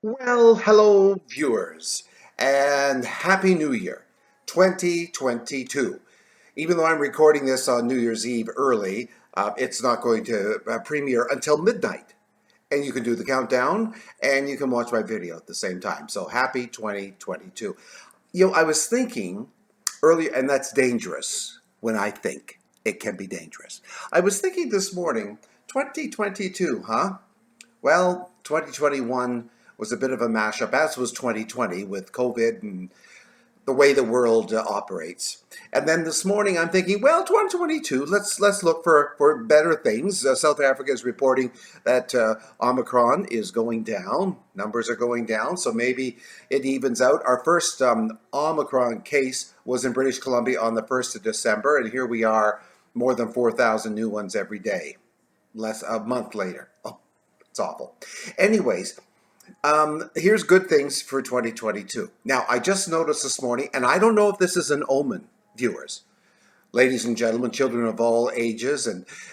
Well, hello, viewers, and Happy New Year 2022. Even though I'm recording this on New Year's Eve early, it's not going to premiere until midnight. And you can do the countdown and you can watch my video at the same time. So happy 2022. I was thinking earlier, and that's dangerous when I think it can be dangerous. I was thinking this morning, 2022, huh? Well, 2021 was a bit of a mashup, as was 2020 with COVID and the way the world operates. And then this morning I'm thinking, well, 2022, let's look for better things. South Africa is reporting that Omicron is going down. Numbers are going down, so maybe it evens out. Our first Omicron case was in British Columbia on the 1st of December, and here we are, more than 4,000 new ones every day, less a month later. Oh, it's awful. Anyways, here's good things for 2022. Now, I just noticed this morning, and I don't know if this is an omen, viewers, ladies and gentlemen, children of all ages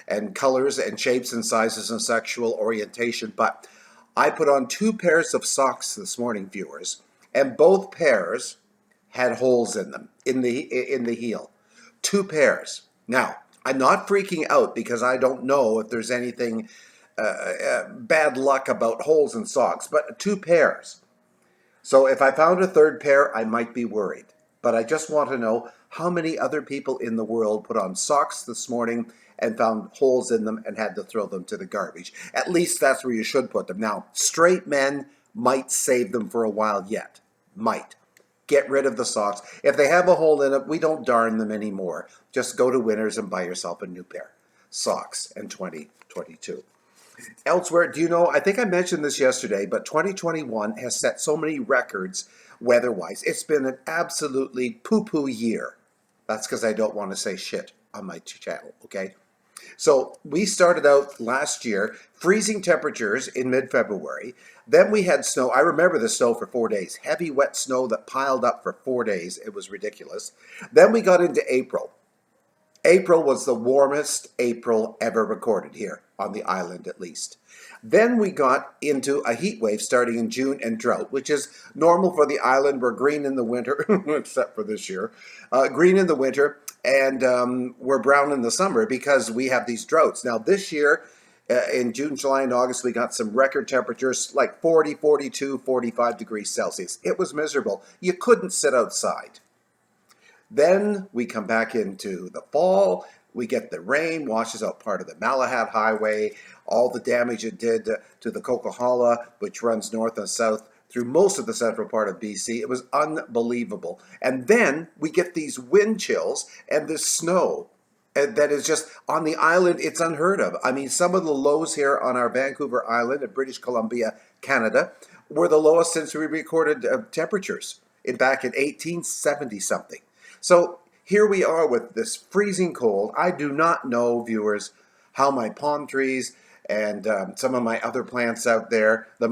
and colors and shapes and sizes and sexual orientation, but I put on two pairs of socks this morning, viewers, and both pairs had holes in them in the heel. Two pairs. Now, I'm not freaking out because I don't know if there's anything bad luck about holes in socks, but two pairs. So if I found a third pair, I might be worried. But I just want to know how many other people in the world put on socks this morning and found holes in them and had to throw them to the garbage. At least that's where you should put them. Now, straight men might save them for a while yet. Might. Get rid of the socks. If they have a hole in it, we don't darn them anymore. Just go to Winners and buy yourself a new pair. Socks in 2022. Elsewhere, do you know, I think I mentioned this yesterday, but 2021 has set so many records weather-wise. It's been an absolutely poo-poo year. That's because I don't want to say shit on my channel, okay? So we started out last year, freezing temperatures in mid-February. Then we had snow. I remember the snow for 4 days. Heavy, wet snow that piled up for 4 days. It was ridiculous. Then we got into April. April was the warmest April ever recorded here on the island, at least. Then we got into a heat wave starting in June and drought, which is normal for the island. We're green in the winter, except for this year. Green in the winter, and we're brown in the summer because we have these droughts. Now, this year, in June, July, and August, we got some record temperatures like 40, 42, 45 degrees Celsius. It was miserable. You couldn't sit outside. Then we come back into the fall. We get the rain, washes out part of the Malahat Highway, all the damage it did to the Coquihalla, which runs north and south through most of the central part of BC. It was unbelievable. And then we get these wind chills and this snow that is just on the island. It's unheard of. I mean, some of the lows here on our Vancouver Island in British Columbia, Canada, were the lowest since we recorded temperatures back in 1870 something. So here we are with this freezing cold. I do not know, viewers, how my palm trees and some of my other plants out there, the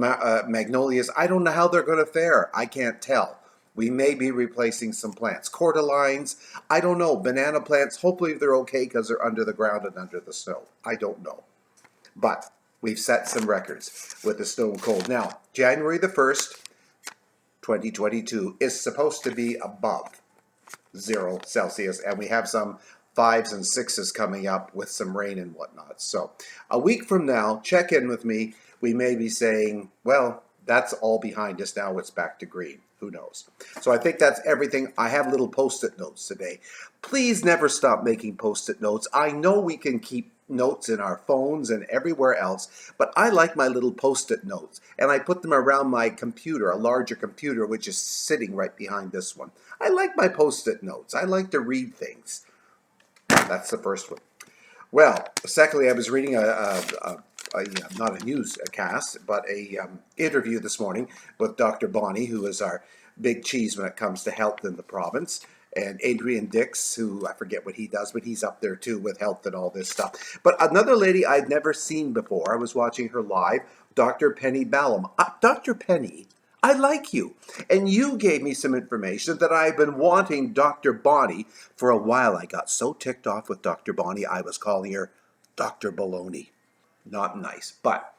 magnolias, I don't know how they're going to fare. I can't tell. We may be replacing some plants. Cordylines, I don't know. Banana plants, hopefully they're okay because they're under the ground and under the snow. I don't know. But we've set some records with the snow and cold. Now, January the 1st, 2022 is supposed to be above 0 Celsius, and we have some 5s and 6s coming up with some rain and whatnot. So a week from now, check in with me. We may be saying, well, that's all behind us now. It's back to green. Who knows? So I think that's everything. I have little post-it notes today. Please never stop making post-it notes. I know we can keep notes in our phones and everywhere else, but I like my little post-it notes, and I put them around my computer, a larger computer, which is sitting right behind this one. I like my post-it notes. I like to read things. That's the first one. Well, secondly, I was reading not a newscast, but a interview this morning with Dr. Bonnie, who is our big cheese when it comes to health in the province, and Adrian Dix, who I forget what he does, but he's up there too with health and all this stuff. But another lady I'd never seen before, I was watching her live, Dr. Penny Ballum. Dr. Penny, I like you. And you gave me some information that I've been wanting Dr. Bonnie for a while. I got so ticked off with Dr. Bonnie, I was calling her Dr. Baloney. Not nice. But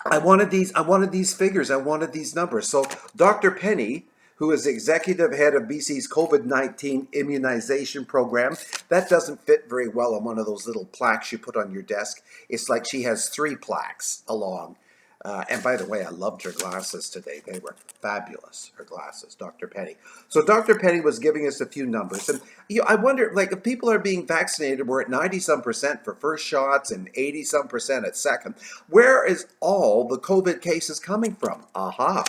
I wanted these figures. I wanted these numbers. So Dr. Penny, who is executive head of BC's COVID-19 immunization program, that doesn't fit very well on one of those little plaques you put on your desk. It's like she has 3 plaques along. And by the way, I loved her glasses today. They were fabulous, her glasses, Dr. Penny. So Dr. Penny was giving us a few numbers. And I wonder, like, if people are being vaccinated, we're at 90-some% for first shots and 80-some% at second. Where is all the COVID cases coming from? Aha.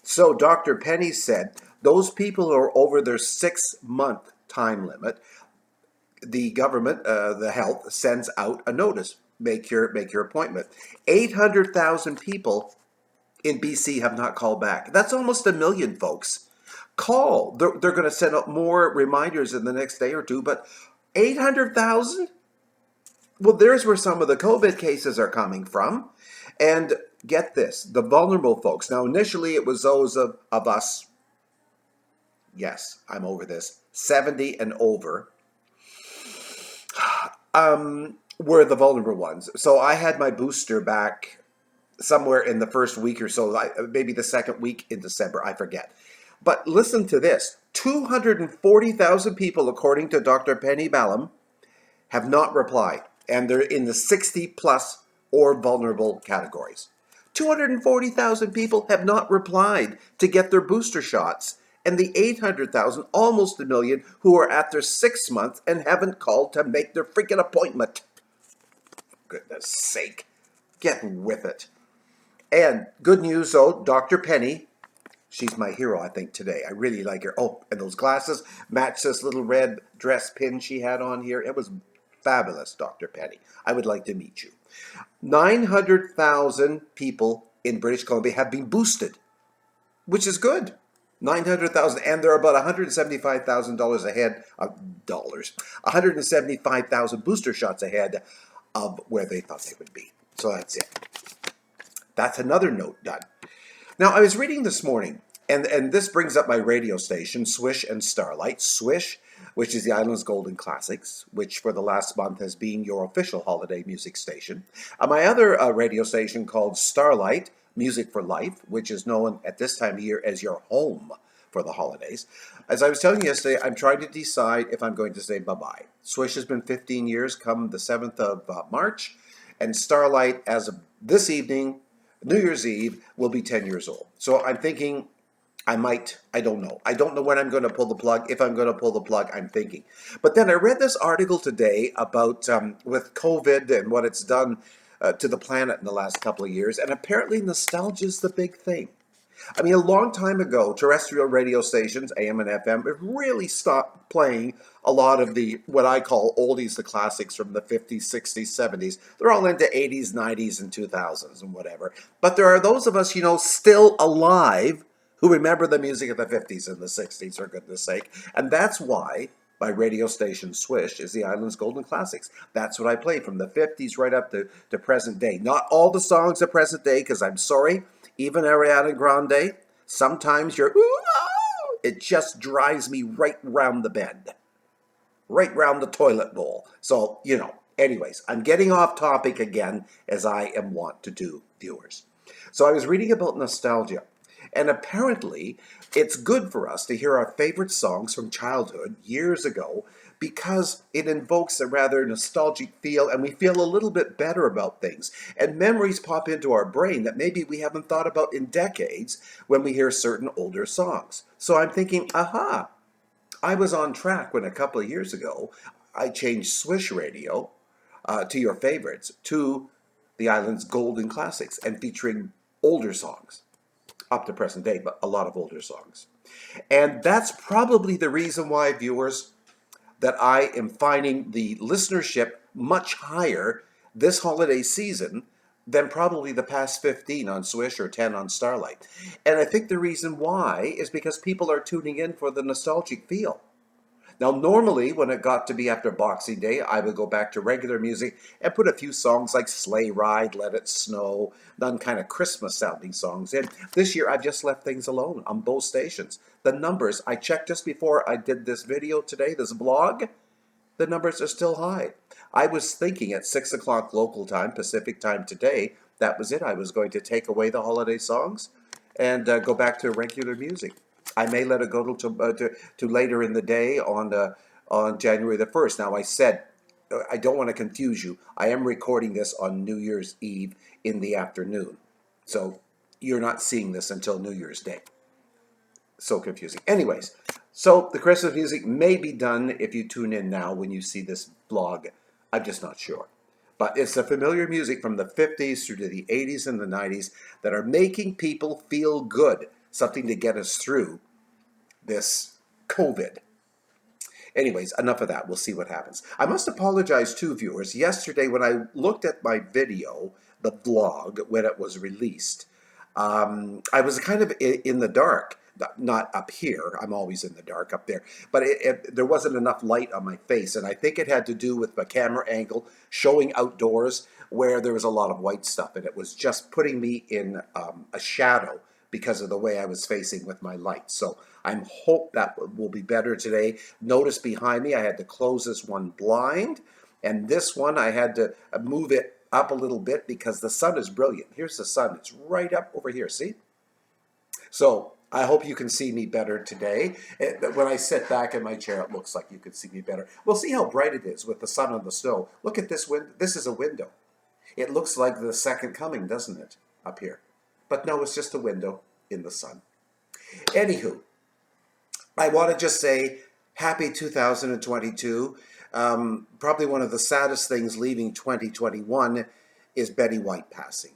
So Dr. Penny said those people who are over their 6-month time limit, the government, the health, sends out a notice. Make your appointment. 800,000 people in BC have not called back. That's almost 1 million, folks. Call. They're going to send out more reminders in the next day or two, but 800,000? Well, there's where some of the COVID cases are coming from. And get this, the vulnerable folks. Now, initially, it was those of us, yes, I'm over this, 70 and over, were the vulnerable ones. So I had my booster back somewhere in the first week or so, maybe the second week in December, I forget. But listen to this, 240,000 people, according to Dr. Penny Ballum, have not replied. And they're in the 60 plus or vulnerable categories. 240,000 people have not replied to get their booster shots. And the 800,000, almost 1 million, who are at their 6th month and haven't called to make their freaking appointment. Goodness sake, get with it. And good news, though, Dr. Penny, she's my hero, I think, today. I really like her. Oh, and those glasses match this little red dress pin she had on here. It was fabulous, Dr. Penny. I would like to meet you. 900,000 people in British Columbia have been boosted, which is good. 900,000, and they're about $175,000 ahead of dollars. 175,000 booster shots ahead of where they thought they would be. So that's it. That's another note done. Now, I was reading this morning, and this brings up my radio station, Swisssh and Starlite. Swisssh, which is the Island's Golden Classics, which for the last month has been your official holiday music station. My other radio station called Starlite, Music for Life, which is known at this time of year as your home for the holidays. As I was telling you yesterday, I'm trying to decide if I'm going to say bye-bye. Swisssh has been 15 years come the 7th of March, and Starlite, as of this evening, New Year's Eve, will be 10 years old. So I'm thinking I don't know. I don't know when I'm going to pull the plug. If I'm going to pull the plug, I'm thinking. But then I read this article today about with COVID and what it's done to the planet in the last couple of years, and apparently nostalgia is the big thing. I mean, a long time ago, terrestrial radio stations, AM and FM, have really stopped playing a lot of the, what I call oldies, the classics from the 50s, 60s, 70s. They're all into 80s, 90s, and 2000s and whatever. But there are those of us, still alive who remember the music of the 50s and the 60s, for goodness sake. And that's why my radio station, Swisssh, is the Island's Golden Classics. That's what I play from the 50s right up to present day. Not all the songs of present day, because I'm sorry, even Ariana Grande, sometimes it just drives me right round the bend, right round the toilet bowl. So, anyways, I'm getting off topic again, as I am wont to do, viewers. So I was reading about nostalgia, and apparently it's good for us to hear our favorite songs from childhood years ago because it invokes a rather nostalgic feel, and we feel a little bit better about things. And memories pop into our brain that maybe we haven't thought about in decades when we hear certain older songs. So I'm thinking, aha, I was on track when a couple of years ago I changed Swisssh Radio to your favorites to the Island's Golden Classics and featuring older songs. Up to present day, but a lot of older songs. And that's probably the reason why, viewers, that I am finding the listenership much higher this holiday season than probably the past 15 on Swisssh or 10 on Starlite. And I think the reason why is because people are tuning in for the nostalgic feel. Now, normally, when it got to be after Boxing Day, I would go back to regular music and put a few songs like Sleigh Ride, Let It Snow, done kind of Christmas-sounding songs in. This year, I've just left things alone on both stations. The numbers, I checked just before I did this video today, this vlog, the numbers are still high. I was thinking at 6 o'clock local time, Pacific time today, that was it. I was going to take away the holiday songs and go back to regular music. I may let it go to later in the day on January the 1st. Now, I said, I don't want to confuse you. I am recording this on New Year's Eve in the afternoon. So you're not seeing this until New Year's Day. So confusing. Anyways, so the Christmas music may be done if you tune in now when you see this vlog. I'm just not sure. But it's the familiar music from the 50s through to the 80s and the 90s that are making people feel good. Something to get us through this COVID. Anyways, enough of that. We'll see what happens. I must apologize to viewers. Yesterday, when I looked at my video, the vlog, when it was released, I was kind of in the dark. Not up here. I'm always in the dark up there. But there wasn't enough light on my face. And I think it had to do with the camera angle showing outdoors where there was a lot of white stuff. And it was just putting me in a shadow because of the way I was facing with my light. So I hope that will be better today. Notice behind me, I had to close this one blind. And this one, I had to move it up a little bit because the sun is brilliant. Here's the sun. It's right up over here. See? So I hope you can see me better today. When I sit back in my chair, it looks like you can see me better. We'll see how bright it is with the sun on the snow. Look at this window. This is a window. It looks like the second coming, doesn't it, up here? But no, it's just a window in the sun. Anywho, I want to just say happy 2022. Probably one of the saddest things leaving 2021 is Betty White passing.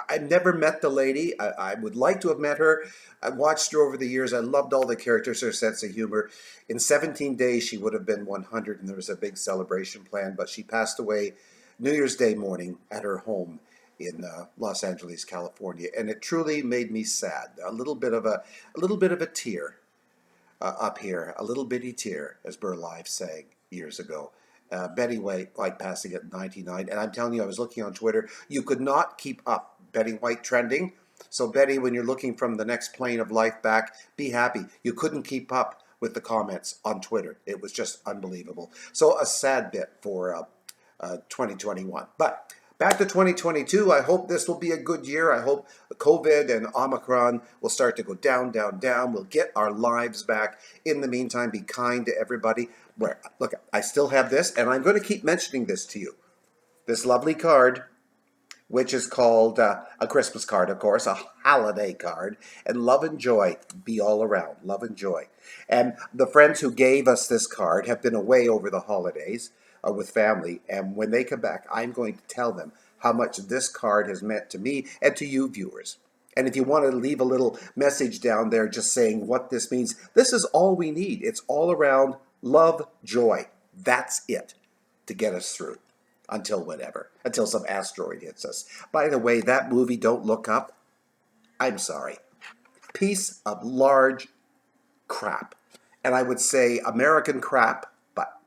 I've never met the lady. I would like to have met her. I watched her over the years. I loved all the characters, her sense of humor. In 17 days, she would have been 100, and there was a big celebration planned. But she passed away New Year's Day morning at her home in Los Angeles, California, and it truly made me sad. A little bit of a tear up here, a little bitty tear, as Burl Ives sang years ago. Betty White passing at 99, and I'm telling you, I was looking on Twitter. You could not keep up Betty White trending. So Betty, when you're looking from the next plane of life back, be happy. You couldn't keep up with the comments on Twitter. It was just unbelievable. So a sad bit for 2021. But back to 2022, I hope this will be a good year. I hope COVID and Omicron will start to go down, down, down. We'll get our lives back. In the meantime, be kind to everybody. Look, I still have this, and I'm going to keep mentioning this to you. This lovely card, which is called a Christmas card, of course, a holiday card, and love and joy be all around. Love and joy. And the friends who gave us this card have been away over the holidays with family, and when they come back, I'm going to tell them how much this card has meant to me and to you viewers. And if you want to leave a little message down there just saying what this means, this is all we need. It's all around love, joy. That's it to get us through until whatever, until some asteroid hits us. By the way, that movie, Don't Look Up, I'm sorry. Piece of large crap. And I would say American crap, but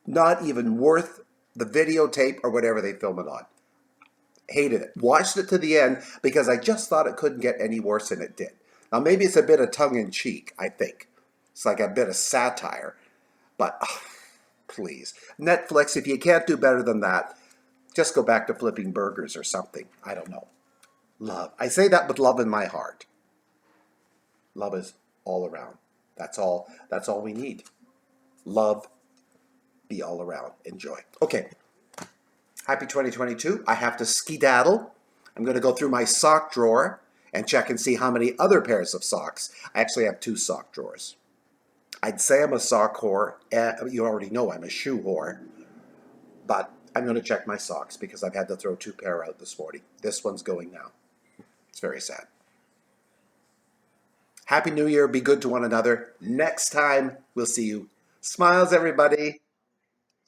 not even worth the videotape or whatever they film it on. Hated it. Watched it to the end because I just thought it couldn't get any worse than it did. Now, maybe it's a bit of tongue-in-cheek, I think. It's like a bit of satire. But, please. Netflix, if you can't do better than that, just go back to flipping burgers or something. I don't know. Love. I say that with love in my heart. Love is all around. That's all we need. Love, be all around. Enjoy. Okay. Happy 2022. I have to skedaddle. I'm going to go through my sock drawer and check and see how many other pairs of socks. I actually have 2 sock drawers. I'd say I'm a sock whore. You already know I'm a shoe whore. But I'm going to check my socks because I've had to throw 2 pair out this morning. This one's going now. It's very sad. Happy New Year. Be good to one another. Next time, we'll see you. Smiles, everybody.